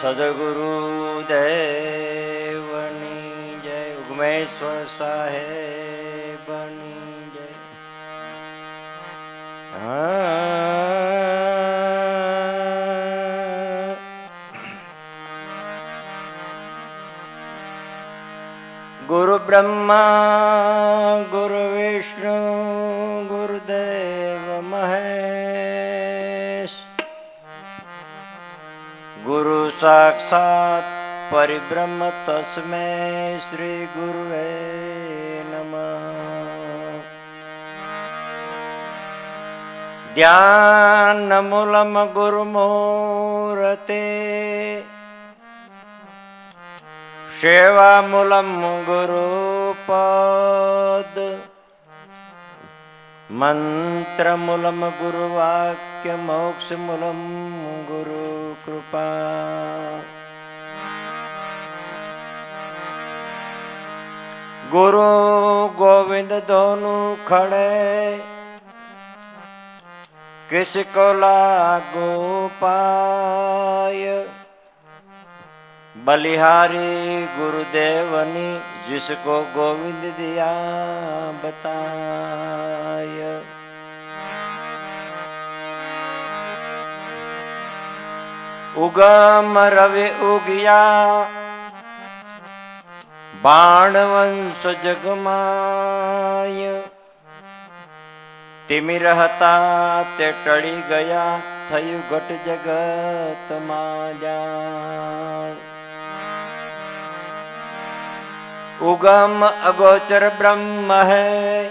સદગુરુ દેવની જય. ઉગમેશ્વર સાહેબની જય. ગુરુ બ્રહ્મા ગુરુ વિષ્ણુ ગુરુદેવ મહેશ. ગુરુ સાક્ષાત પરિબ્રહ્મ તસ્મૈ શ્રી ગુરુવે નમઃ. ધ્યાન મૂલમ ગુરુમૂર્તે સેવા મૂલમ ગુરુપદ મંત્ર મૂલમ ગુરુવાક્ય મોક્ષ મૂલમ ગુરુ કૃપા. ગુરુ ગોવિંદ दोनों खड़े किसको लागू पाय. बलिहारी गुरुदेवनी जिसको गोविंद दिया बताय. उगम रवि उगिया बाण वंश जगमाय. तिमिर હતા તે ટળી ગયા થયું ઘટ જગત માં જાણ. ઉગમ અગોચર બ્રહ્મ હૈ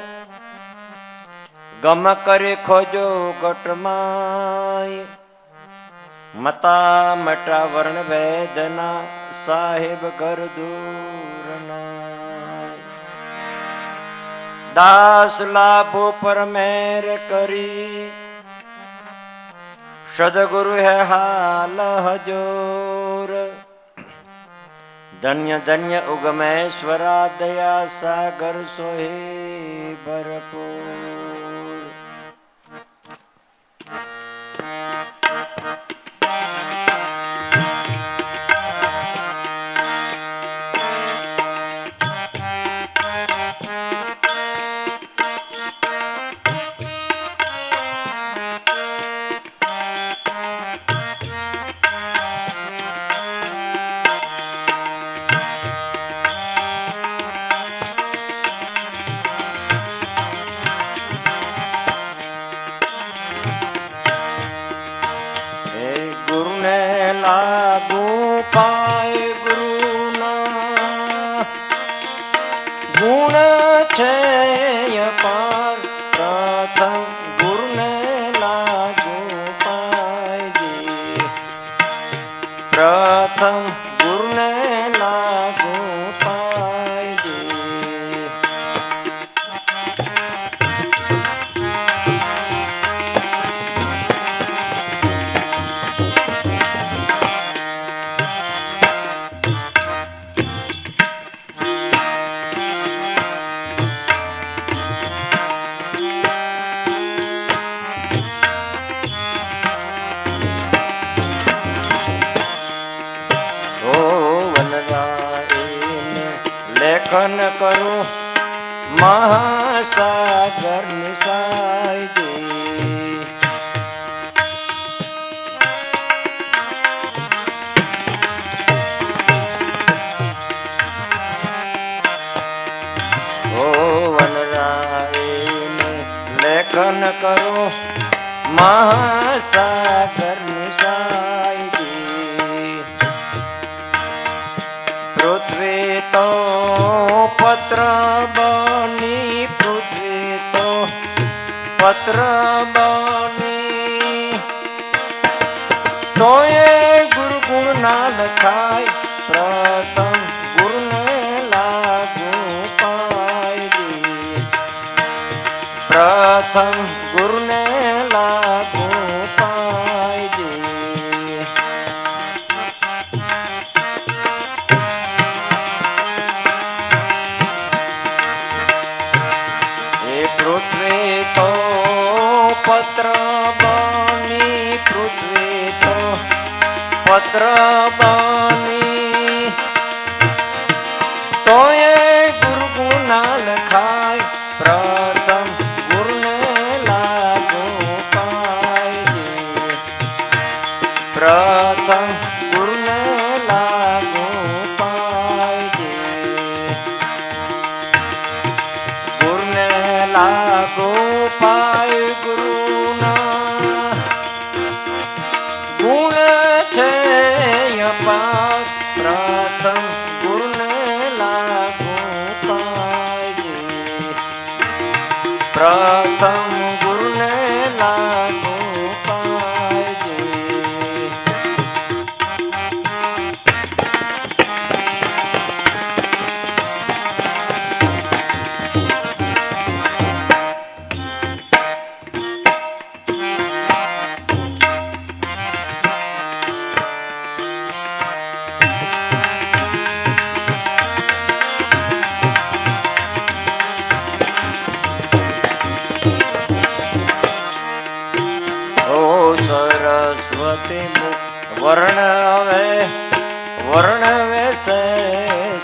ગમ કરે ખોજો ઘટમાય. મતા મટા વર્ણ વેદના સાહેબ ઘર દૂરના. દાસ લાભો પર મેર કરી સદગુરુ હે હાલ હજોર. ધન્ય ધન્ય ઉગમેશ્વરા દયા સાગર સોહે ભરપૂર. लागू पाय गुरुना गुण છે અપાર. પ્રથમ ગુરુને લાગુ પાય. પ્રથમ ગુરુને લાગુ પાય. લેખન કરું મહાસાગર નિસાયજી. ઓ વનરાયને લેખન કરું મહાસાગર નિસાયજી. પૃથ્વી તો પત્ર બની પૃથ્વી તો પત્ર બની તો એ ગુરુ ગુણ ના લખાય. પ્રથમ ગુરુને લાગુ પાય. પ્રથમ ગુરુને લાગુ પાય. પૃથ્વી તો પત્ર બની પૃથ્વી તો પત્ર બની અપાર પ્રથમ ગુરુને લાગુ પાયે, પ્રથમ ગુરુને લાગુ પાયે. સરસ્વતી મુખ વર્ણવે વર્ણવે શેષનાગજી.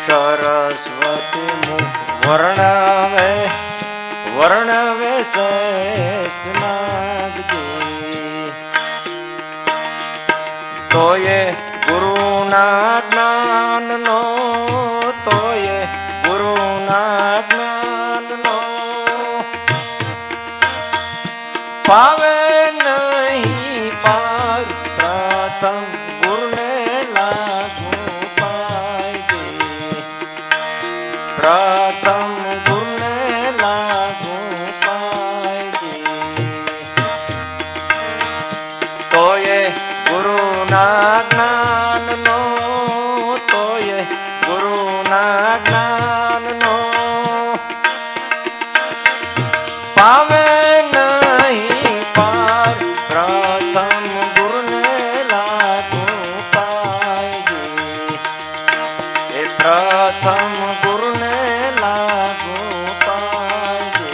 સરસ્વતી મુખ વર્ણવે વર્ણવે શેષનાગજી. તોયે ગુરુના જ્ઞાનનો, તોયે ગુરુના જ્ઞાનનો પાવે નહીં પાર. પ્રથમ ગુરુને લાગુ પાયે, પ્રથમ ગુરુને લાગુ પાયે. તોયે ગુરુના જ્ઞાનનો, તોયે ગુરુના જ્ઞાનનો પાવે નહીં પાર. પ્રથમ ગુરુને લાગુ પાયે, એ પ્રથમ ગુરુને લાગુ પાયે.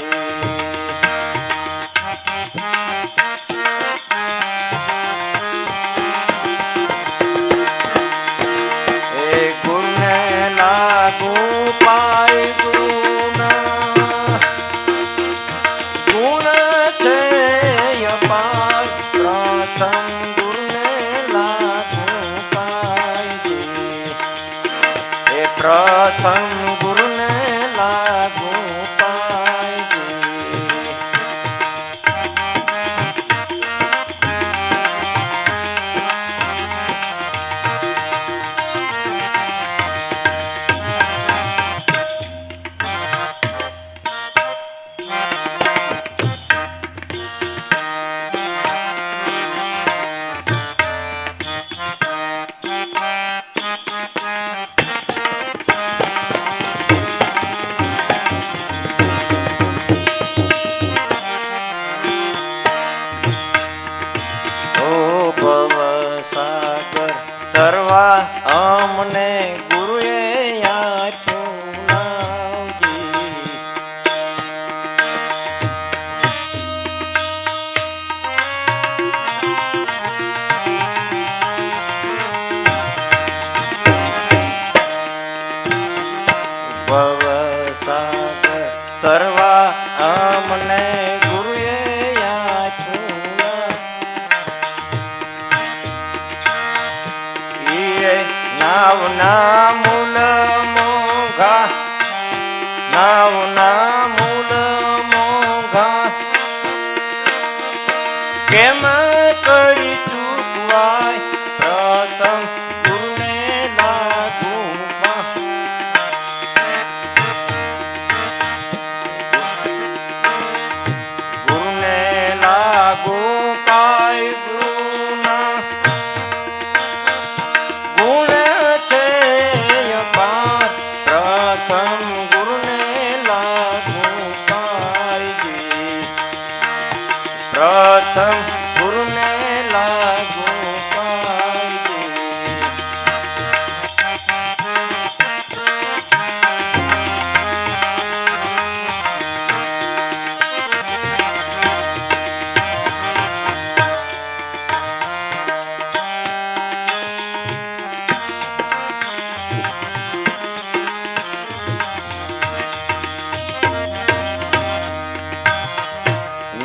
લાગુ પાય ગુરુના ગુણ છે અપાર. પ્રથમ ગુરુને લાગુ પાય, એ પ્રથમ ગુરુને લાગુ પાય. તરવા અમને ગુરુએ આપ્યું નાવજી. ભવસાગર તરવા અમને ગુરુએ આપ્યું. નાવના મૂલ મોઘા, નાવના મૂલ મોઘા કેમ કરી ચૂકવાય. પ્રથમ ગુરુને લાગુ ગુરુને લાગુ પાય. ગુરુના ગુણ છે અપાર. પ્રથમ ગુરુને લાગુ પાય, પ્રથમ ગુરુને લાગુ પાય.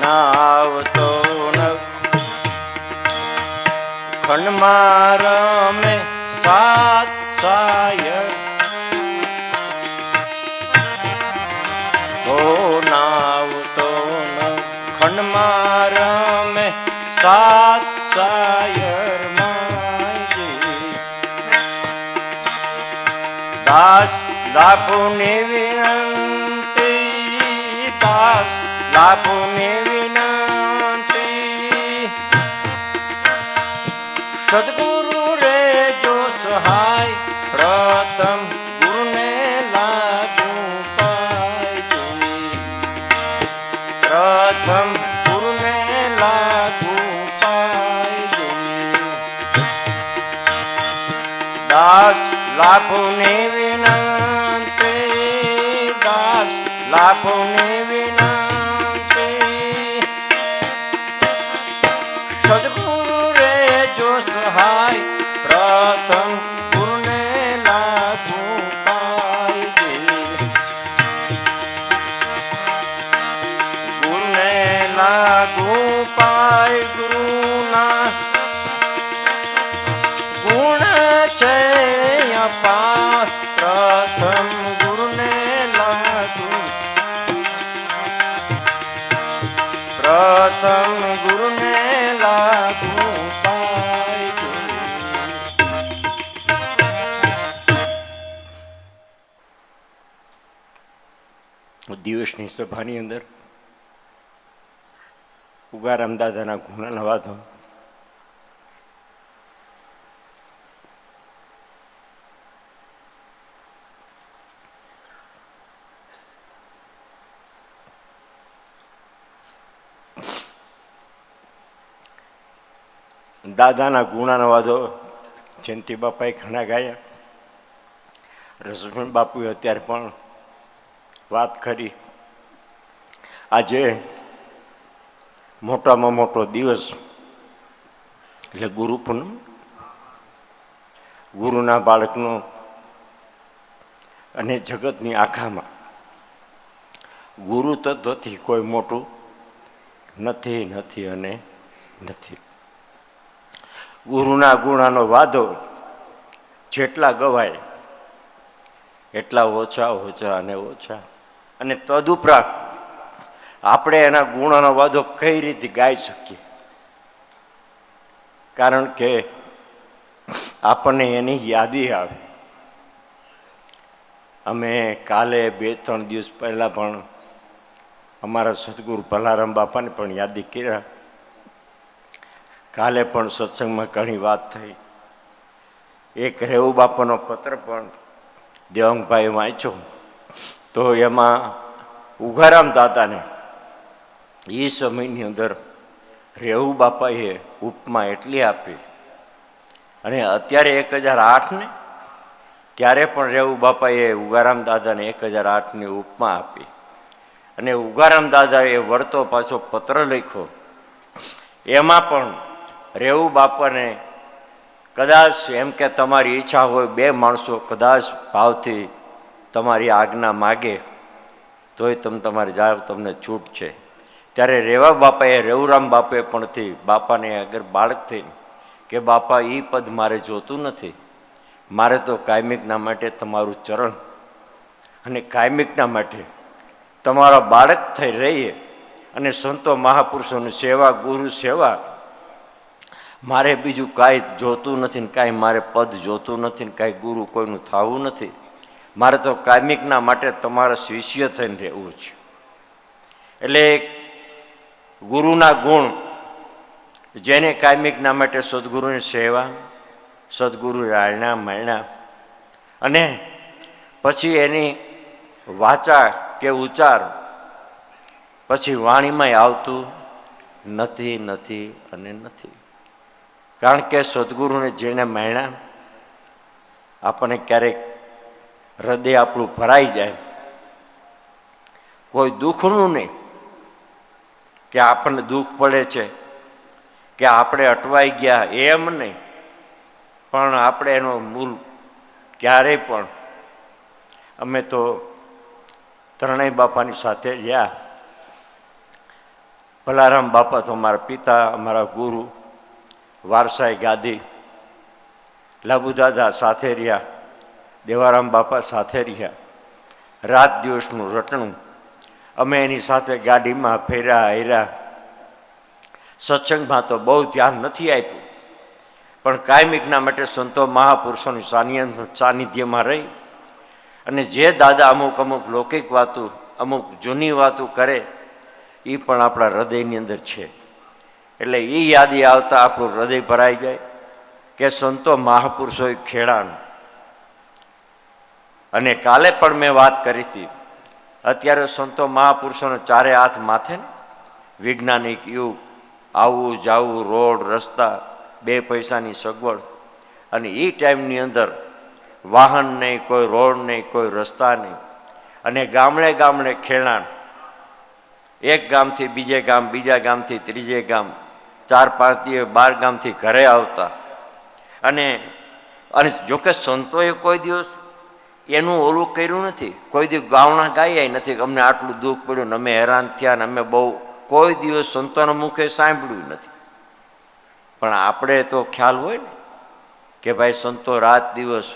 નાવતો નવ ખંડમાં રમે સાત સાયર. સાત સાયર માજી દાસ લાભોની વિનંતી દાસ લાભોની વિનંતી સદગુરુ રે જો સહાય પ્રથમ ગુરુને લાગુ પાયજી પ્રથમ ગુરુને લાગુ પાયજી દાસ લાભોની વિનંતી દાસ લાભોની વિનંતી સદગુરુ રે જો સહાય પ્રથમ ગુરુને લાગુ પાયજી ગુરુને લાગુ પાય ગુરુના ગુણ છે અપાર પ્રથમ ગુરુને લાગુ પ્રથમ ગુરુને લાગુ પાય દિવસની સભાની અંદર ઉગારામ દાદાના ગુણ વાતો દાદાના ગુણાના વાદો જયંતિ બાપાએ ઘણા ગાયા. રસુભાઈ બાપુએ અત્યારે પણ વાત કરી. આજે મોટામાં મોટો દિવસ એટલે ગુરુ પૂનમ. ગુરુના બાળકનો અને જગતની આખામાં ગુરુ તત્વથી કોઈ મોટું નથી નથી અને નથી. ગુરુના ગુણાનો વાદો જેટલા ગવાય એટલા ઓછા ઓછા અને ઓછા. અને તદુપરાંત આપણે એના ગુણોનો વાદો કઈ રીતે ગાઈ શકીએ? કારણ કે આપણને એની યાદી આવે. અમે કાલે 2-3 દિવસ પહેલાં પણ અમારા સદગુરુ ભલારામ બાપાને પણ યાદી કર્યા. કાલે પણ સત્સંગમાં ઘણી વાત થઈ. એક રેવું બાપાનો પત્ર પણ દેવંગભાઈ વાંચ્યો તો એમાં ઉઘારામ દાદાને એ સમયની અંદર રેવું બાપાએ ઉપમા એટલી આપી. અને અત્યારે 1008 ને ત્યારે પણ રેવું બાપાએ ઉગારામ દાદાને 1008ની ઉપમા આપી. અને ઉગારામ દાદાએ વળતો પાછો પત્ર લખ્યો. એમાં પણ રેવું બાપાને કદાચ એમ કે તમારી ઈચ્છા હોય 2 માણસો કદાચ ભાવથી તમારી આજ્ઞા માગે તોય તમે તમારે જાઓ, તમને છૂટ છે. ત્યારે રેવા બાપાએ રેવુરામ બાપાએ પણથી બાપાને અગર બાળક થઈ કે બાપા એ પદ મારે જોતું નથી, મારે તો કાયમિકના માટે તમારું ચરણ અને કાયમિકના માટે તમારા બાળક થઈ રહીએ અને સંતો મહાપુરુષોની સેવા ગુરુ સેવા મારે બીજું કાંઈ જોતું નથી ને કાંઈ મારે પદ જોતું નથી ને કાંઈ ગુરુ કોઈનું થવું નથી. મારે તો કાયમિકના માટે તમારા શિષ્ય થઈને રહેવું છે. એટલે ગુરુના ગુણ જેને કાયમિકના માટે સદગુરુની સેવા સદગુરુ રાયણા માયણા અને પછી એની વાચા કે ઉચ્ચાર પછી વાણીમાંય આવતું નથી નથી અને નથી. કારણ કે સદગુરુને જેને માયણા આપણને ક્યારેક હૃદય આપણું ભરાઈ જાય. કોઈ દુઃખનું નહીં કે આપણને દુઃખ પડે છે કે આપણે અટવાઈ ગયા એમ નહીં, પણ આપણે એનો મૂળ ક્યારેય પણ અમે તો ત્રણેય બાપાની સાથે રહ્યા. ભલારામ બાપા તો અમારા પિતા, અમારા ગુરુ, વારસાઈ ગાદી. લાબુદાદા સાથે રહ્યા, દેવારામ બાપા સાથે રહ્યા. રાત દિવસનું રટણું અમે એની સાથે ગાડીમાં ફેર્યા હર્યા. સત્સંગમાં તો બહુ ધ્યાન નથી આપ્યું, પણ કાયમિકના માટે સંતો મહાપુરુષોની સાનિધ્યમાં રહી અને જે દાદા અમુક અમુક લૌકિક વાતો, અમુક જૂની વાતો કરે એ પણ આપણા હૃદયની અંદર છે. એટલે એ યાદી આવતા આપણું હૃદય ભરાઈ જાય કે સંતો મહાપુરુષોએ ખેડાણ. અને કાલે પણ મેં વાત કરી હતી, અત્યારે સંતો મહાપુરુષોને ચારે હાથ માથે ને વૈજ્ઞાનિક યુગ, આવવું જાવું, રોડ રસ્તા, બે પૈસાની સગવડ, અને એ ટાઈમની અંદર વાહન નહીં, કોઈ રોડ નહીં, કોઈ રસ્તા નહીં, અને ગામડે ગામડે ખેડાણ, એક ગામથી બીજે ગામ, બીજા ગામથી ત્રીજે ગામ, 4-5 દિવસ 12 ગામથી ઘરે આવતા. અને જોકે સંતોએ કોઈ દિવસ એનું ઓલું કર્યું નથી, કોઈ દિવસ ગાવણા ગાયા નથી, અમને આટલું દુઃખ પડ્યું ને અમે હેરાન થયા ને અમે બહુ, કોઈ દિવસ સંતોના મુખે સાંભળ્યું નથી. પણ આપણે તો ખ્યાલ હોય ને કે ભાઈ સંતો રાત દિવસ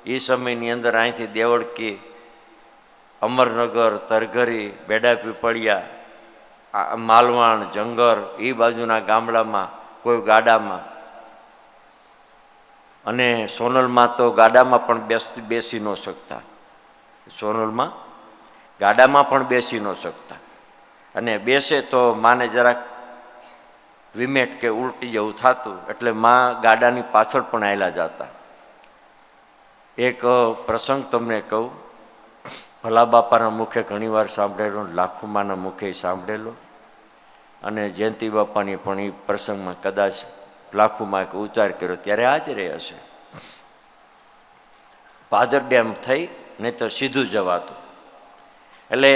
એ સમયની અંદર અહીંથી દેવળકી, અમરનગર, તરઘરી, બેડા પીપળિયા, માલવાણ, જંગર, એ બાજુના ગામડામાં કોઈ ગાડામાં, અને સોનલમાં તો ગાડામાં પણ બેસી ન શકતા, સોનલમાં ગાડામાં પણ બેસી ન શકતા, અને બેસે તો માને જરાક વિમેટ કે ઉલટી જેવું થતું, એટલે માં ગાડાની પાછળ પણ આવેલા જતા. એક પ્રસંગ તમને કહું, ભલા બાપાના મુખે ઘણીવાર સાંભળેલો, લાખુમાના મુખે સાંભળેલો, અને જયંતિ બાપાની પણ એ પ્રસંગમાં કદાચ લાખુમાં એક ઉચ્ચાર કર્યો ત્યારે હાજર હશે. ભાદર ડેમ થઈ નહીં તો સીધું જવાતું, એટલે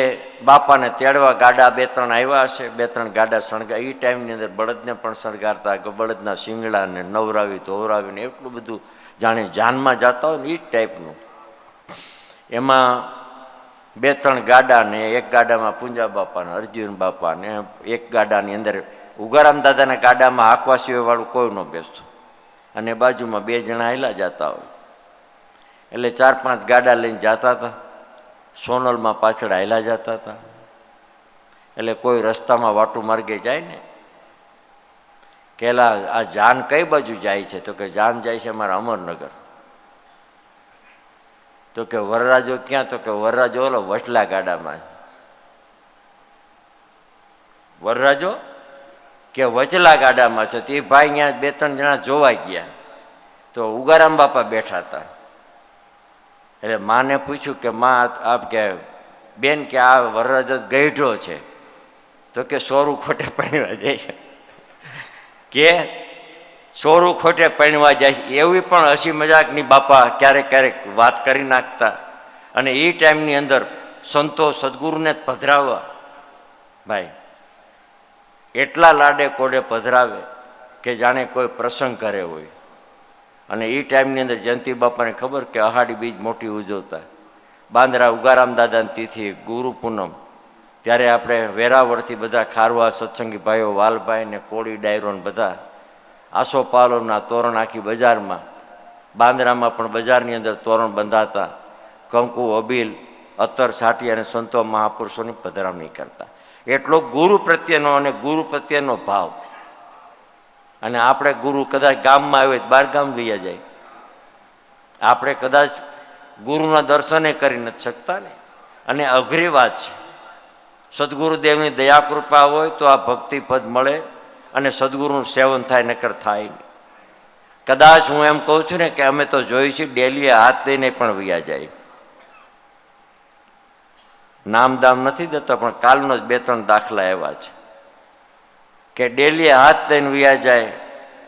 બાપાને તેડવા ગાડા 2-3 આવ્યા હશે, 2-3 ગાડા શણગા. એ ટાઈમની અંદર બળદને પણ શણગારતા, બળદના શિંગડાને નવરાવી ધોવરાવીને એટલું બધું જાણે જાનમાં જતા હોય ને એ જ ટાઈપનું. એમાં 2-3 ગાડા ને એક ગાડામાં પૂંજા બાપા ને અર્જુન બાપા ને, એક ગાડાની અંદર ઉગારામ દાદાના ગાડામાં આકવાસીઓ વાળું કોઈ ન બેસતું, અને બાજુમાં 2 જણા હાલ્યા જતા હોય. એટલે 4-5 ગાડા લઈને જતા હતા, સોનલમાં પાછળ હાલ્યા જતા હતા. એટલે કોઈ રસ્તામાં વાટું માર્ગે જાય ને, કેલા આ જાન કઈ બાજુ જાય છે? તો કે જાન જાય છે અમારા અમરનગર. તો કે વરરાજો ક્યાં? તો કે વરરાજો ઓલો વચલા ગાડામાં. વરરાજો કે વચલા ગાડામાં છે. તે ભાઈ ત્યાં 2-3 જણા જોવા ગયા તો ઉગારામ બાપા બેઠા હતા. એટલે માને પૂછ્યું કે માં આપ કે બેન કે આ વરરાજો ગઈઢો છે. તો કે સોરું ખોટે પરણવા જાય છે, કે સોરું ખોટે પરણવા જાય છે. એવી પણ હસી મજાકની બાપા ક્યારેક ક્યારેક વાત કરી નાખતા. અને એ ટાઈમની અંદર સંતો સદગુરુને પધરાવવા ભાઈ એટલા લાડે કોડે પધરાવે કે જાણે કોઈ પ્રસંગ કરે હોય. અને એ ટાઈમની અંદર જયંતિ બાપાને ખબર કે અહાડી બીજ મોટી ઉજવતા, બાંદ્રા ઉગારામ દાદાની તિથિ, ગુરુ પૂનમ, ત્યારે આપણે વેરાવળથી બધા ખારવા સત્સંગી ભાઈઓ, વાલભાઈ ને કોળી ડાયરો ને બધા આસોપાલોના તોરણ આખી બજારમાં, બાંદ્રામાં પણ બજારની અંદર તોરણ બંધાતા, કંકુ, અબીલ, અત્તર છાંટી અને સંતો મહાપુરુષોની પધરામણી કરતા. એટલો ગુરુ પ્રત્યેનો અને ગુરુ પ્રત્યેનો ભાવ. અને આપણે ગુરુ કદાચ ગામમાં આવે 12 ગામ વયા જાય, આપણે કદાચ ગુરુના દર્શને કરી નથી શકતા ને. અને અઘરી વાત છે. સદગુરુદેવની દયા કૃપા હોય તો આ ભક્તિ પદ મળે અને સદગુરુનું સેવન થાય, નકર થાય નહીં. કદાચ હું એમ કહું છું ને કે અમે તો જોઈ છીએ ડેલીએ હાથ દઈને પણ વયા જાય. નામદામ નથી દેતો પણ કાલનો જ 2-3 દાખલા એવા છે કે ડેલી હાથ દઈને વ્યા જાય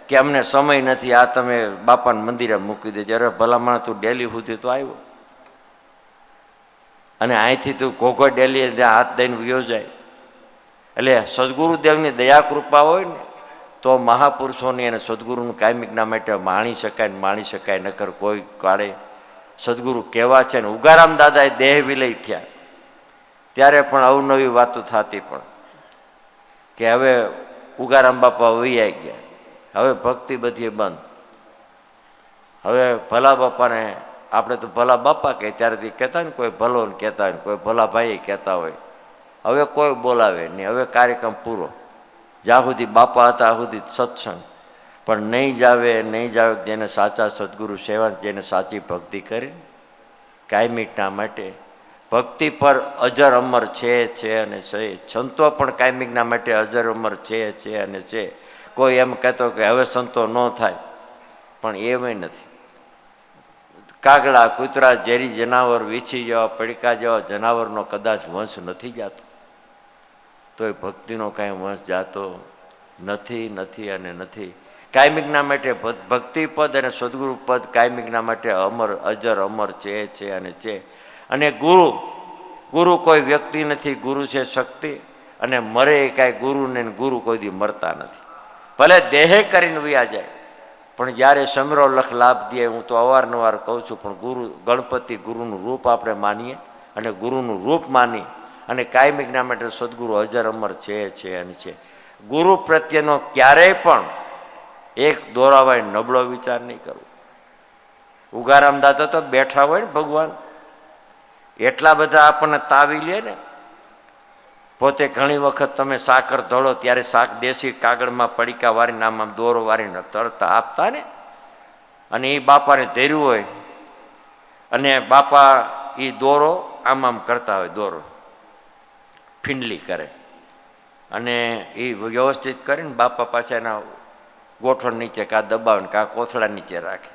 કે અમને સમય નથી, આ તમે બાપાને મંદિરે મૂકી દેજો. અરે ભલામણ તું ડેલી સુધી તો આવ્યો, અને અહીંથી તું ઘોઘો ડેલી ત્યાં હાથ દઈને વ્યો જાય. એટલે સદગુરુદેવની દયા કૃપા હોય ને તો મહાપુરુષોની અને સદગુરુનું કાયમિકના માટે માણી શકાય નકર કોઈ કાળે. સદગુરુ કેવા છે ને. ઉગારામ દાદાએ દેહ વિલય થયા ત્યારે પણ અવનવી વાતો થતી, પણ કે હવે ઉગારામ બાપા વૈયા ગયા, હવે ભક્તિ બધી બંધ. હવે ભલા બાપાને આપણે તો ભલા બાપા કહે ત્યારેથી કહેતા ને, કોઈ ભલો ને કહેતા હોય, કોઈ ભલા ભાઈ કહેતા હોય. હવે કોઈ બોલાવે નહીં, હવે કાર્યક્રમ પૂરો. જ્યાં સુધી બાપા હતા ત્યાં સુધી સત્સંગ, પણ નહીં જાવે જેને સાચા સદગુરુ સેવા, જેને સાચી ભક્તિ કરી કાયમિકના માટે, ભક્તિ પર અજર અમર છે અને છે. સંતો પણ કાયમિકના માટે અજર અમર છે અને છે. કોઈ એમ કહેતો કે હવે સંતો ન થાય, પણ એમાંય નથી. કાગડા, કૂતરા, ઝેરી જનાવર, વીછી જેવા, પડીકા જેવા જનાવરનો કદાચ વંશ નથી જાતો, તો એ ભક્તિનો કાંઈ વંશ જાતો નથી અને નથી. કાયમિકના માટે ભક્તિ પદ અને સદગુરુ પદ કાયમિકના માટે અમર અજર અમર છે અને છે. અને ગુરુ કોઈ વ્યક્તિ નથી, ગુરુ છે શક્તિ. અને મરે કાંઈ ગુરુને, ગુરુ કોઈ દી મરતા નથી. ભલે દેહે કરીને વયા જાય, પણ જ્યારે સમરો લખ લાભ દે, હું તો અવારનવાર કહું છું, પણ ગુરુ ગણપતિ ગુરુનું રૂપ આપણે માનીએ અને ગુરુનું રૂપ માની અને કાયમિકના માટે સદગુરુ અજર અમર છે અને છે. ગુરુ પ્રત્યેનો ક્યારેય પણ એક દોરાવાય નબળો વિચાર નહીં કરવો. ઉગારામ દાદા તો બેઠા હોય ને ભગવાન, એટલા બધા આપણને તાવી લે ને. પોતે ઘણી વખત તમે સાકર ધોળો ત્યારે શાક દેશી કાગળમાં પડીકા વારીને આમ દોરો વારીને તરતા આપતા ને, અને એ બાપાને ધર્યું હોય અને બાપા એ દોરો આમ કરતા હોય, દોરો ફીંડલી કરે અને એ વ્યવસ્થિત કરીને બાપા પાછા એના ગોઠણ નીચે કાં દબાવે કાં કોથળા નીચે રાખે.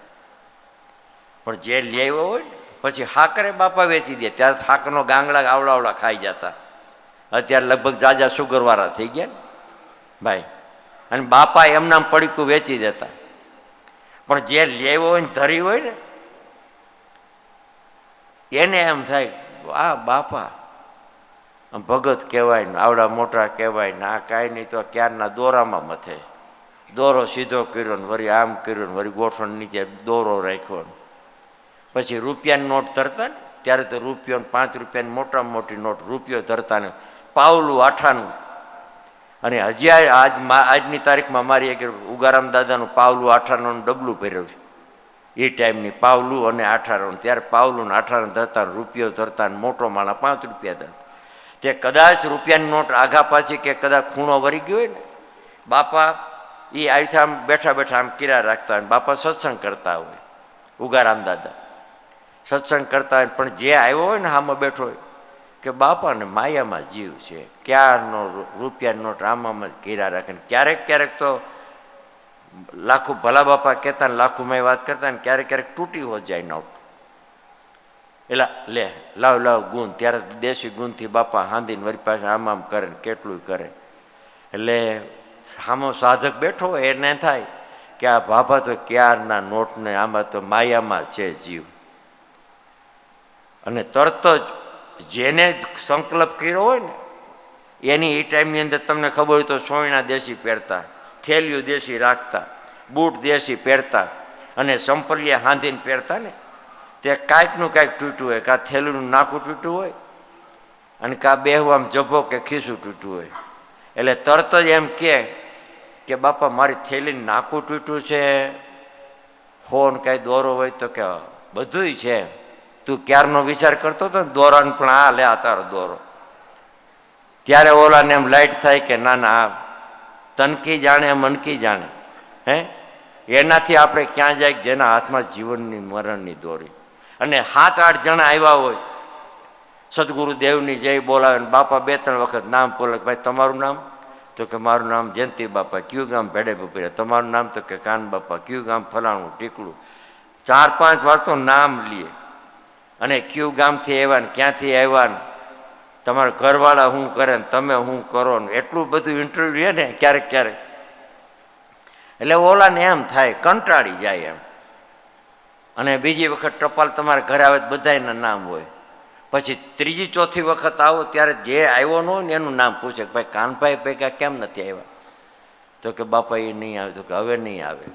પણ જે લેવો હોય ને પછી હાકરે બાપા વેચી દે. ત્યારે હાકનો ગાંગડા આવડા ખાઈ જતા, અત્યારે લગભગ જાજા સુગરવાળા થઈ ગયા ને ભાઈ. અને બાપા એમનામ પડીકું વેચી દેતા. પણ જે લેવો હોય ને ધરી હોય ને એને એમ થાય આ બાપા ભગત કહેવાય ને, આવડા મોટા કહેવાય ને, આ કાંઈ નહીં તો ક્યારના દોરામાં મથે. દોરો સીધો કર્યો ને વળી આમ કર્યો ને વળી ગોઠણ નીચે દોરો રાખ્યો ને પછી રૂપિયાની નોટ ધરતા ને, ત્યારે તો રૂપિયો 5 રૂપિયાની મોટામાં મોટી નોટ રૂપિયો ધરતા ને પાવલું આઠાનું. અને હજી આજની તારીખમાં મારી એક ઉગારામ દાદાનું પાવલું આઠાનું ડબલું ભર્યું છે. એ ટાઈમની પાવલું અને આઠાનું, ત્યારે પાવલું ને આઠાનું ધરતા, રૂપિયો ધરતા, મોટો માણા 5 રૂપિયા ધરતા. તે કદાચ રૂપિયાની નોટ આઘા પાછી કે કદાચ ખૂણો વળી ગયો હોય ને, બાપા એ આથી આમ બેઠા બેઠા આમ કિરા રાખતા હોય. બાપા સત્સંગ કરતા હોય, ઉગારામ દાદા સત્સંગ કરતા હોય, પણ જે આવ્યો હોય ને આમાં બેઠો હોય કે બાપાને માયામાં જીવ છે, ક્યારનો રૂપિયાની નોટ આમાં જ કિરા રાખે. ક્યારેક ક્યારેક તો લાખું ભલા બાપા કહેતા ને લાખુંમાં વાત કરતા ને ક્યારેક ક્યારેક તૂટી હો જાય નોટ. એટલે લે લાવ ગુણ, ત્યારે દેશી ગુણથી બાપા હાંધીને વરી પાસે આમ કરે ને કેટલું કરે. એટલે સામો સાધક બેઠો હોય એને થાય કે આ બાપા તો ક્યારના નોટને આમાં તો માયામાં છે જીવ. અને તરત જ જેને સંકલ્પ કર્યો હોય ને એની એ ટાઈમની અંદર તમને ખબર હોય તો સોયણા દેશી પહેરતા, થેલીઓ દેશી રાખતા, બૂટ દેશી પહેરતા અને સંપલિયા હાંધીને પહેરતા ને, તે કાંઈકનું કાંઈક તૂટ્યું હોય, કાં થેલીનું નાકું તૂટ્યું હોય અને કાં બેહવું આમ જભો કે ખીસું તૂટ્યું હોય. એટલે તરત જ એમ કે બાપા મારી થેલીનું નાકું તૂટ્યું છે, ફોન કાંઈ દોરો હોય તો કે બધુંય છે, તું ક્યારનો વિચાર કરતો હતો ને દોરાને, પણ આ લે આ તારો દોરો. ત્યારે ઓલાને એમ લાઈટ થાય કે ના ના તનકી જાણે મનકી જાણે. એનાથી આપણે ક્યાં જાય જેના હાથમાં જીવનની મરણની દોરી. અને 7-8 જણા આવ્યા હોય સદગુરુ દેવની જય બોલાવે ને બાપા 2-3 વખત નામ બોલે, ભાઈ તમારું નામ? તો કે મારું નામ જયંતિ બાપા. કયું ગામ? ભેડે બપોરે. તમારું નામ? તો કે કાન બાપા. કયું ગામ? ફલાણું ટીકડું. 4-5 વાર તો નામ લે અને કયું ગામથી આવ્યા ને ક્યાંથી આવ્યા ને તમારા ઘરવાળા શું કરે ને તમે શું કરો ને એટલું બધું ઇન્ટરવ્યુ ને ક્યારેક ક્યારેક. એટલે ઓલાને એમ થાય કંટાળી જાય એમ. અને બીજી વખત ટપાલ તમારા ઘરે આવે બધાના નામ હોય. પછી 3જી-4થી વખત આવો ત્યારે જે આવ્યો ન હોય ને એનું નામ પૂછે કે ભાઈ કાનભાઈ ભેગા કેમ નથી આવ્યા? તો કે બાપા એ નહીં આવે. તો કે હવે નહીં આવે.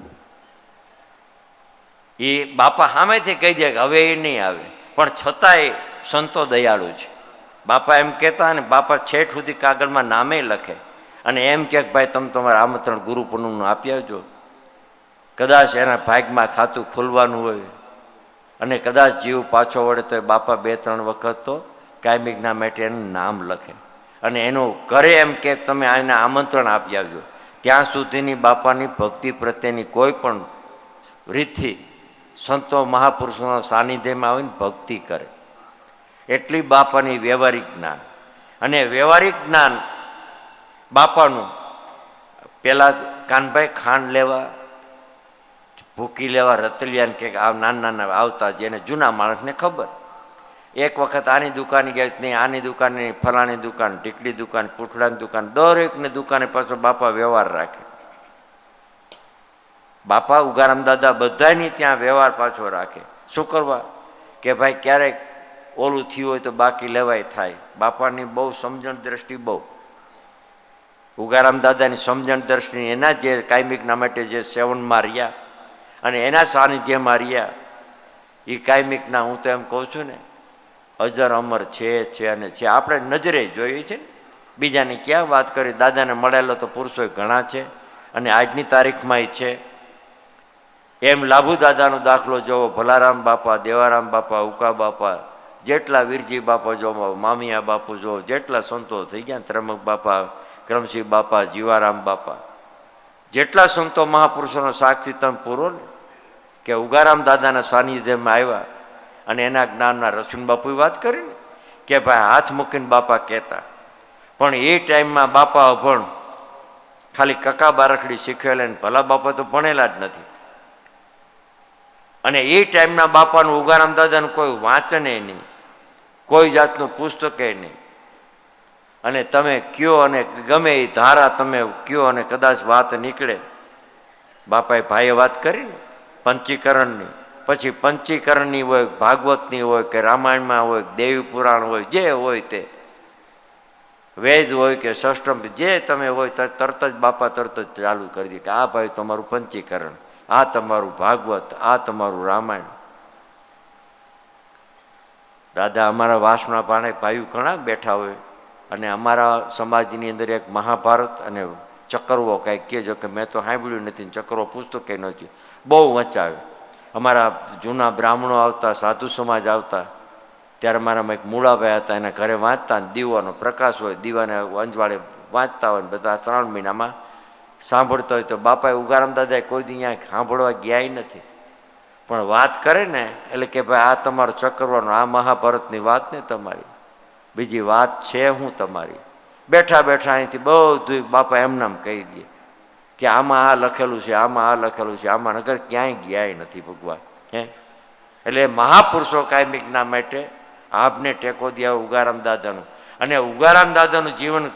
એ બાપા સામેથી કહી દે કે હવે એ નહીં આવે, પણ છતાંય સંતો દયાળુ છે. બાપા એમ કહેતા ને બાપા છેઠ સુધી કાગળમાં નામે લખે અને એમ કે ભાઈ તમે તમારા આમંત્રણ ગુરુ પૂનમનું આપી આવજો. કદાચ એના ભાગમાં ખાતું ખોલવાનું હોય અને કદાચ જીવ પાછો વળે તો બાપા 2-3 વખત તો કાયમિકના માટે એનું નામ લખે. અને એનું ઘરે એમ કે તમે આને આમંત્રણ આપી આવજો, ત્યાં સુધીની બાપાની ભક્તિ પ્રત્યેની કોઈ પણ રીતથી સંતો મહાપુરુષોના સાનિધ્યમાં આવીને ભક્તિ કરે, એટલી બાપાની વ્યવહારિક જ્ઞાન. અને વ્યવહારિક જ્ઞાન બાપાનું પેલા કાનભાઈ ખાંડ લેવા, ભૂકી લેવા, રતલિયાને કે આ નાના નાના આવતા, જેને જૂના માણસને ખબર. એક વખત આની દુકાને ગયા, નહીં આની દુકાન, નહીં ફલાણી દુકાન, ઢીકડી દુકાન, પૂઠડાની દુકાન, દરેકની દુકાને પાછો બાપા વ્યવહાર રાખે. બાપા ઉગારામ દાદા બધાની ત્યાં વ્યવહાર પાછો રાખે. શું કરવા? કે ભાઈ ક્યારેક ઓલું થયું હોય તો બાકી લેવાય થાય. બાપાની બહુ સમજણ દ્રષ્ટિ બહુ. ઉગારામ દાદાની સમજણ દ્રષ્ટિ, એના જે કાયમિકના માટે જે સેવનમાં રહ્યા અને એના સાનિધ્યમાં રહ્યા, એ કાયમિકના હું તો એમ કહું છું ને, અજર અમર છે અને છે. આપણે નજરે જોઈએ છે, બીજાની ક્યાં વાત કરી. દાદાને મળેલો તો પુરુષો ઘણા છે અને આજની તારીખમાં છે. એમ લાભુ દાદાનો દાખલો જોવો, ભલારામ બાપા, દેવારામ બાપા, ઉકા બાપા, જેટલા વીરજી બાપા જોવો, મામિયા બાપુ જોવો, જેટલા સંતો થઈ ગયા, ત્રમક બાપા, ક્રમસિંહ બાપા, જીવારામ બાપા, જેટલા સંતો મહાપુરુષોનો સાક્ષી તમે પૂરો ને, કે ઉગારામ દાદાના સાનિધ્યમાં આવ્યા અને એના જ્ઞાનના રસુન બાપુએ વાત કરી ને, કે ભાઈ હાથ મૂકીને બાપા કહેતા. પણ એ ટાઈમમાં બાપા અભણ, ખાલી કકા બારખડી શીખવેલા ને, ભલા બાપા તો ભણેલા જ નથી. અને એ ટાઈમના બાપાનું ઉગારામ દાદાનું કોઈ વાંચને નહીં, કોઈ જાતનું પુસ્તકે નહીં. અને તમે કયો અને ગમે એ ધારા તમે કયો અને કદાચ વાત નીકળે, બાપાએ ભાઈએ વાત કરી ને પંચીકરણની, પછી પંચીકરણની હોય, ભાગવતની હોય કે રામાયણમાં હોય, દેવી પુરાણ હોય, જે હોય તે, વેદ હોય કે ષષ્ટમ, જે તમે હોય તરત જ બાપા તરત જ ચાલુ કરી દે કે આ ભાઈ તમારું પંચીકરણ, આ તમારું ભાગવત, આ તમારું રામાયણ. દાદા અમારા વાસના પાણે ભાઈઓ ઘણા બેઠા હોય, અને અમારા સમાજની અંદર એક મહાભારત અને ચક્રવો કાંઈક કહેજો, કે મેં તો સાંભળ્યું નથી, ચક્રવો પુસ્તકે નથી, બહુ વંચાવે. અમારા જૂના બ્રાહ્મણો આવતા, સાધુ સમાજ આવતા, ત્યારે મારામાં એક મૂળાભાઈ હતા, એના ઘરે વાંચતા, દીવાનો પ્રકાશ હોય, દીવાને અંજવાળે વાંચતા હોય, બધા શ્રાવણ મહિનામાં સાંભળતા હોય. તો બાપાએ ઉગારામ દાદાએ કોઈ દી અહીંયા સાંભળવા ગયા નથી, પણ વાત કરે ને એટલે કે ભાઈ આ તમારો ચક્રવાનો, આ મહાભારતની વાત ને તમારી, બીજી વાત છે હું તમારી. બેઠા બેઠા અહીંથી બધું બાપા એમનામ કહી દે કે આમાં આ લખેલું છે, આમાં આ લખેલું છે, આમાં નગર ક્યાંય ગયા નથી ભગવાન. એટલે મહાપુરુષો કાયમિકના માટે આપને ટેકો દે ઉગારામ દાદાનું. અને ઉગારામ દાદાનું જીવન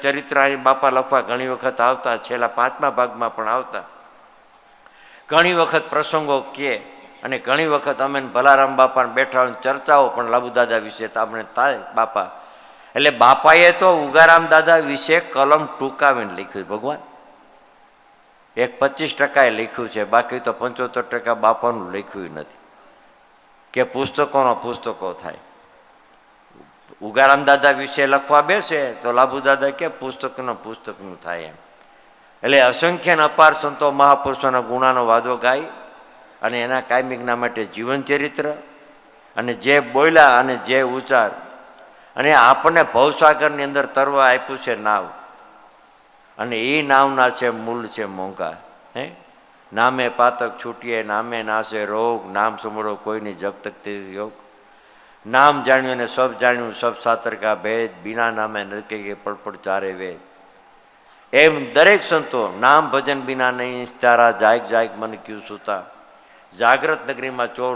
ચરિત્ર અહીં બાપા લખવા ઘણી વખત આવતા, છેલ્લા 5મા ભાગમાં પણ આવતા. ઘણી વખત પ્રસંગો કહે, અને ઘણી વખત અમે ભલારામ બાપાને બેઠા હોય ચર્ચાઓ પણ લાભુ દાદા વિશે આપણે થાય બાપા. એટલે બાપાએ તો ઉગારામ દાદા વિશે કલમ ટૂંકાવીને લખ્યું ભગવાન. એક 25% લખ્યું છે, બાકી તો 75% બાપાનું લખ્યું નથી, કે પુસ્તકોનો પુસ્તકો થાય. ઉગારામ દાદા વિશે લખવા બેસે તો લાભુ દાદા કે પુસ્તકનું થાય એમ. એટલે અસંખ્ય અપાર સંતો મહાપુરુષોના ગુણાનો વાદો ગાય અને એના કાયમિકના માટે જીવન ચરિત્ર અને જે બોલ્યા અને જે ઉચ્ચાર, અને આપણને ભવસાગરની અંદર તરવા આપ્યું છે નાવ, અને એ નાવના છે મૂળ છે મોંઘા. નામે પાતક છૂટીએ, નામે નાશે રોગ, નામ સમળો કોઈની જગ તકતી યોગ, નામ જાણ્યું અને સબ જાણ્યું, સબ સાતર કા ભેદ, બિના નામે નરકે કે પડપડ ચારે વેદ. એમ દરેક સંતો નામ ભજન બિના નહીં તારા, જાગ જાગ મન ક્યુ સુતા, જાગ્રત નગરીમાં ચોર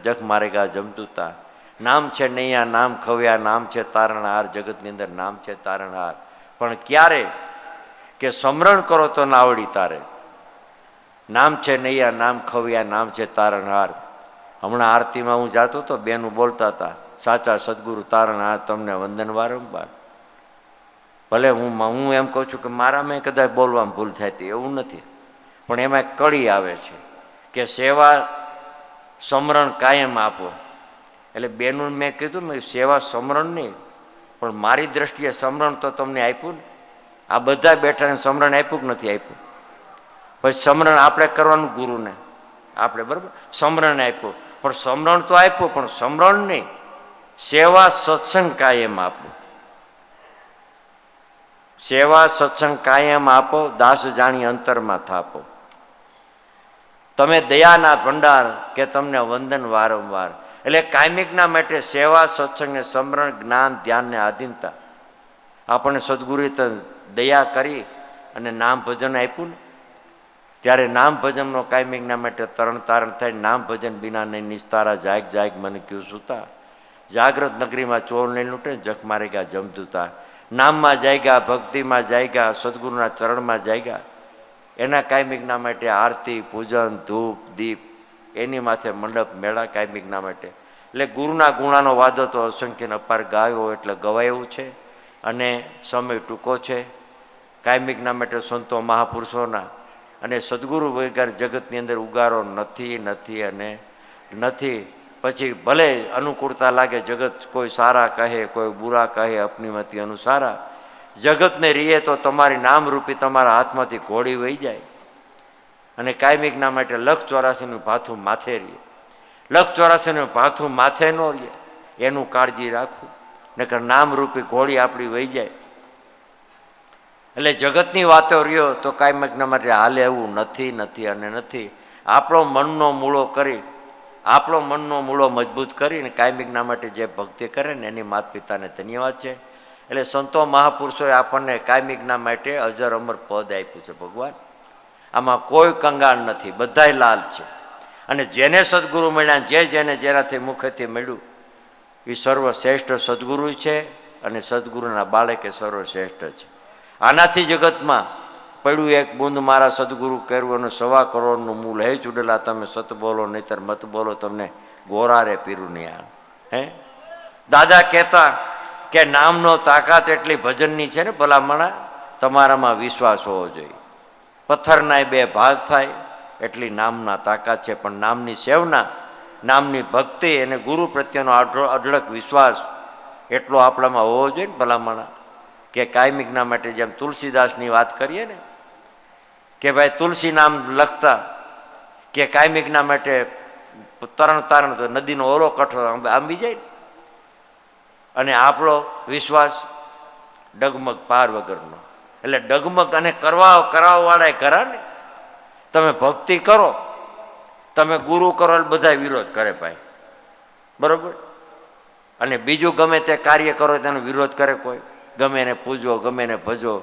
જગ મારેગા જમતુતા. નામ છે નૈયા, નામ ખવ્યા, નામ છે તારણહાર, જગતની અંદર નામ છે તારણહાર. પણ ક્યારે કે સમરણ કરો તો નાવડી તારે. નામ છે નૈયા, નામ ખવ્યા, નામ છે તારણહાર. હમણાં આરતીમાં હું જાતો હતો, બેનું બોલતા હતા, સાચા સદગુરુ તારણહાર તમને વંદન વારંવાર. ભલે હું એમ કહું છું કે મારામાં કદાચ બોલવામાં ભૂલ થાય હતી, એવું નથી, પણ એમાં કડી આવે છે કે સેવા સમરણ કાયમ આપો. એટલે બેનું મેં કીધું મેં સેવા સમરણ નહીં, પણ મારી દ્રષ્ટિએ સમરણ તો તમને આપ્યું ને. આ બધા બેઠાને સમરણ આપ્યું કે નથી આપ્યું? પછી સમરણ આપણે કરવાનું ગુરુને, આપણે બરાબર સમરણ આપ્યું, પણ સમરણ તો આપ્યું, પણ સમરણ નહીં, સેવા સત્સંગ કાયમ આપો. સેવા સત્સંગ કાયમ આપો, દાસ જાણી અંતરમાં થાપો. તમે દયાના ભંડાર કે તમને વંદન વારંવાર. એટલે કાયમિકના માટે સેવા સત્સંગને સમરણ, જ્ઞાન, ધ્યાનને આધીનતા. આપણને સદગુરુએ દયા કરી અને નામ ભજન આપ્યું ને, ત્યારે નામ ભજનનો કાયમિકના માટે તરણ તારણ થાય. નામ ભજન બિના નહીં નિસ્તારા, જાગ જાગ મને ક્યું સુતા. જાગ્રત નગરીમાં ચોર નહીં લૂંટે, જખ મારે ગયા જમદૂતા. નામમાં જાયગા, ભક્તિમાં જાયગા, સદગુરુના ચરણમાં જાયગા. એના કાયમિકના માટે આરતી, પૂજન, ધૂપ, દીપ, એની માથે મંડપ મેળા કાયમિકના માટે. એટલે ગુરુના ગુણાનો વાદો તો અસંખ્ય અપાર ગાયો એટલે ગવાયું છે. અને સમય ટૂંકો છે. કાયમિકના માટે સંતો મહાપુરુષોના અને સદગુરુ વગર જગતની અંદર ઉગારો નથી નથી અને નથી. પછી ભલે અનુકૂળતા લાગે, જગત કોઈ સારા કહે, કોઈ બુરા કહે, અપનીમતી અનુસારા. જગતને રીએ તો તમારી નામરૂપી તમારા હાથમાંથી ઘોડી વહી જાય. અને કાયમિકના માટે 1,84,નું ભાથું માથે રહીએ. 1,84,નું ભાથું માથે ન રહીએ એનું કાળજી રાખવું, નકર નામરૂપી ઘોડી આપણી વહી જાય. એટલે જગતની વાતો રહ્યો તો કાયમિકના માટે હાલે એવું નથી નથી અને નથી. આપણો મનનો મૂળો કરી, આપણો મનનો મૂળો મજબૂત કરીને કાયમિકના માટે જે ભક્તિ કરે ને એની માતા પિતાને ધન્યવાદ છે. એટલે સંતો મહાપુરુષોએ આપણને કાયમિકના માટે અજર અમર પદ આપ્યું છે. ભગવાન આમાં કોઈ કંગાળ નથી, બધાય લાલ છે. અને જેને સદગુરુ મળ્યા, જેને જેનાથી મુખેથી મળ્યું એ સર્વશ્રેષ્ઠ સદગુરુ છે. અને સદગુરુના બાળક એ સર્વશ્રેષ્ઠ છે. આનાથી જગતમાં પડ્યું એક બુંદ મારા સદગુરુ કર્યું અને 1.25 કરોડનું મૂલ. હે ચૂડેલા તમે સત બોલો નહીતર મત બોલો, તમને ગોરારે પીરું નહીં આ. હે દાદા કહેતા કે નામનો તાકાત એટલી ભજનની છે ને ભલામણા, તમારામાં વિશ્વાસ હોવો જોઈએ. પથ્થરના 2 ભાગ થાય એટલી નામના તાકાત છે. પણ નામની સેવના, નામની ભક્તિ અને ગુરુ પ્રત્યેનો અઢળક વિશ્વાસ એટલો આપણામાં હોવો જોઈએ ને ભલામણા. કે કાયમિકના માટે જેમ તુલસીદાસની વાત કરીએ ને કે ભાઈ તુલસી નામ લખતા કે કાયમિકના માટે તરણ તારણ તો નદીનો ઓલો કઠો આંબી જાય ને. અને આપણો વિશ્વાસ ડગમગ પાર વગરનો. એટલે ડગમગ અને કરાવવાળાએ કરા ને. તમે ભક્તિ કરો, તમે ગુરુ કરો એટલે બધા વિરોધ કરે ભાઈ, બરોબર. અને બીજું ગમે તે કાર્ય કરો તેનો વિરોધ કરે કોઈ. ગમે એને પૂજો, ગમે એને ભજો,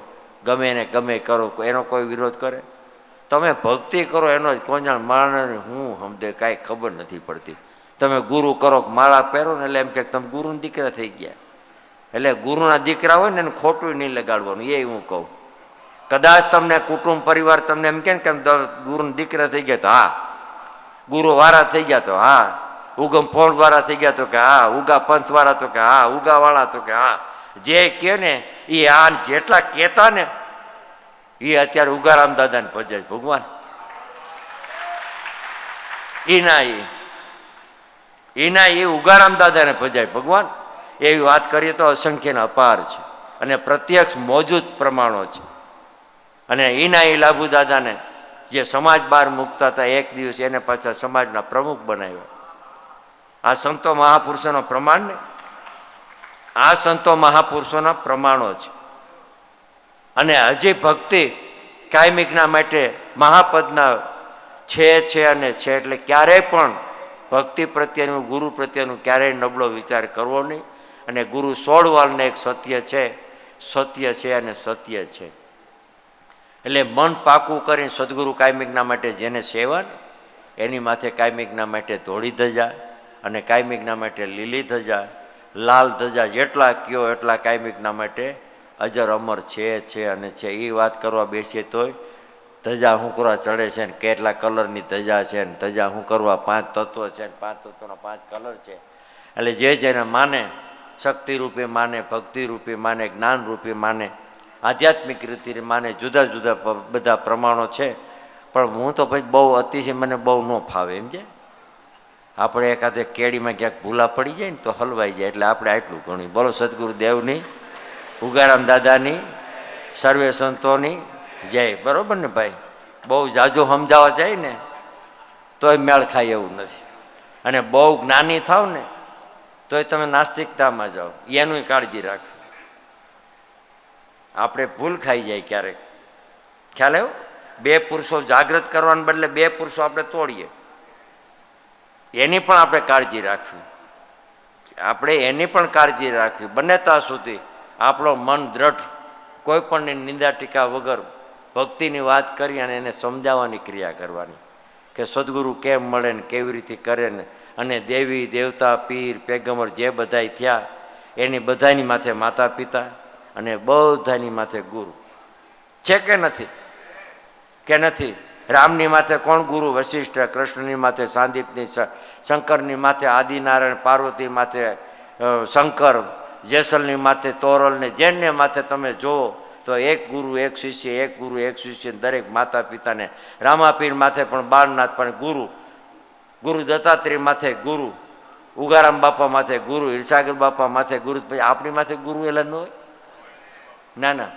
ગમે એને ગમે કરો, એનો કોઈ વિરોધ કરે. તમે ભક્તિ કરો એનો જ કોંજાણ માણસને હું સમજે કાંઈ ખબર નથી પડતી. તમે ગુરુ કરો, માળા પહેરો ને એટલે એમ કે તમે ગુરુના દીકરા થઈ ગયા. એટલે ગુરુના દીકરા હોય ને એને ખોટું નહીં લગાડવાનું, એ હું કહું. કદાચ તમને કુટુંબ પરિવાર તમને એમ કે ગુરુના દીકરા થઈ ગયા તો હા, ગુરુ વાળા થઈ ગયા તો હા, ઉગમ ફોડ વાળા થઈ ગયા તો કે હા, ઉગા પંથ વાળા તો કે હા, ઉગા વાળા તો કે હા. જે કે ને એ આ જેટલા કહેતા ને એ અત્યારે ઉગારામ દાદાને ભજે ભગવાન. એના એ ઉગારામ દાદાને ભજાય ભગવાન. એવી વાત કરીએ તો અસંખ્યના અપાર છે અને પ્રત્યક્ષ મોજૂદ પ્રમાણો છે. અને એના એ લાભુ દાદાને જે સમાજ બહાર મૂકતા હતા, એક દિવસ એને પાછા સમાજના પ્રમુખ બનાવ્યા. આ સંતો મહાપુરુષોનો પ્રમાણ ને, આ સંતો મહાપુરુષોના પ્રમાણો છે. અને હજી ભક્તિ કાયમિકના માટે મહાપદના છે અને છે. એટલે ક્યારેય પણ ભક્તિ પ્રત્યેનું, ગુરુ પ્રત્યેનું ક્યારેય નબળો વિચાર કરવો નહીં. અને ગુરુ 16 વાળને એક સત્ય છે, સત્ય છે અને સત્ય છે. એટલે મન પાકું કરીને સદગુરુ કાયમિકના માટે જેને સેવા ને એની માથે કાયમિકના માટે ધોળી ધજા અને કાયમિકના માટે લીલી ધજા, લાલ ધજા જેટલા કયો એટલા કાયમિકના માટે અજર અમર છે અને છે. એ વાત કરવા બેસીએ તોય ધજા શું કરવા ચડે છે ને કેટલા કલરની ધજા છે ને ધજા શું કરવા 5 તત્વો છે ને 5 તત્વોના 5 કલર છે. એટલે જે જેને માને, શક્તિ રૂપે માને, ભક્તિ રૂપે માને, જ્ઞાન રૂપે માને, આધ્યાત્મિક રીતે માને, જુદા જુદા બધા પ્રમાણો છે. પણ હું તો ભાઈ બહુ અતિશય મને બહુ ન ફાવે એમ છે. આપણે એકાદે કેડીમાં ક્યાંક ભૂલા પડી જાય ને તો હલવાઈ જાય. એટલે આપણે આટલું ઘણું બોલો સદગુરુ દેવની, ઉગારામ દાદાની, સર્વે સંતોની જય. બરોબર ને ભાઈ. બહુ જાજો સમજાવવા જાય ને તોય મેળ ખાય એવું નથી. અને બહુ જ્ઞાની થાવ ને તોય તમે નાસ્તિકતામાં જાઓ, એનું કાળજી રાખો. આપણે ભૂલ ખાઈ જાય ક્યારેક. ખ્યાલ આવ્યો? બે પુરુષો જાગૃત કરવાને બદલે બે પુરુષો આપણે તોડીએ. એની પણ આપણે કાળજી રાખવી. આપણે એની પણ કાળજી રાખવી. બને ત્યાં સુધી આપણો મન દ્રઢ, કોઈ પણ નિંદા ટીકા વગર ભક્તિની વાત કરી અને એને સમજાવવાની ક્રિયા કરવાની કે સદગુરુ કેમ મળે ને કેવી રીતે કરે ને. અને દેવી દેવતા પીર પેગમ્બર જે બધાય થયા એની બધાની માથે માતા પિતા અને બધાની માથે ગુરુ છે કે નથી? કે નથી? રામની માથે કોણ ગુરુ? વશિષ્ઠ. કૃષ્ણની માથે સાંદીપની, શંકરની માથે આદિનારાયણ, પાર્વતી માથે શંકર, જેસલની માથે તોરલ ને જેને માથે તમે જુઓ તો એક ગુરુ એક શિષ્ય, એક ગુરુ એક શિષ્ય, દરેક માતા પિતાને. રામાપીર માથે પણ બાળનાથ પણ ગુરુ, ગુરુ દત્તાત્રેય માથે ગુરુ, ઉગારામ બાપા માથે ગુરુ, ઈર્ષાગર બાપા માથે ગુરુ. પછી આપણી માથે ગુરુ એલા ન હોય? ના ના,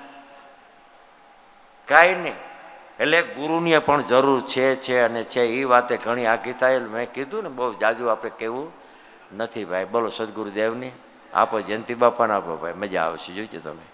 કાંઈ નહીં. એટલે ગુરુની પણ જરૂર છે અને છે. એ વાતે ઘણી આખી થાય. મેં કીધું ને બહુ જાજુ આપણે કહેવું નથી ભાઈ. બોલો સદગુરુદેવની આપો, જયંતિ બાપાને આપો ભાઈ, મજા આવશે. જોઈજો તમે.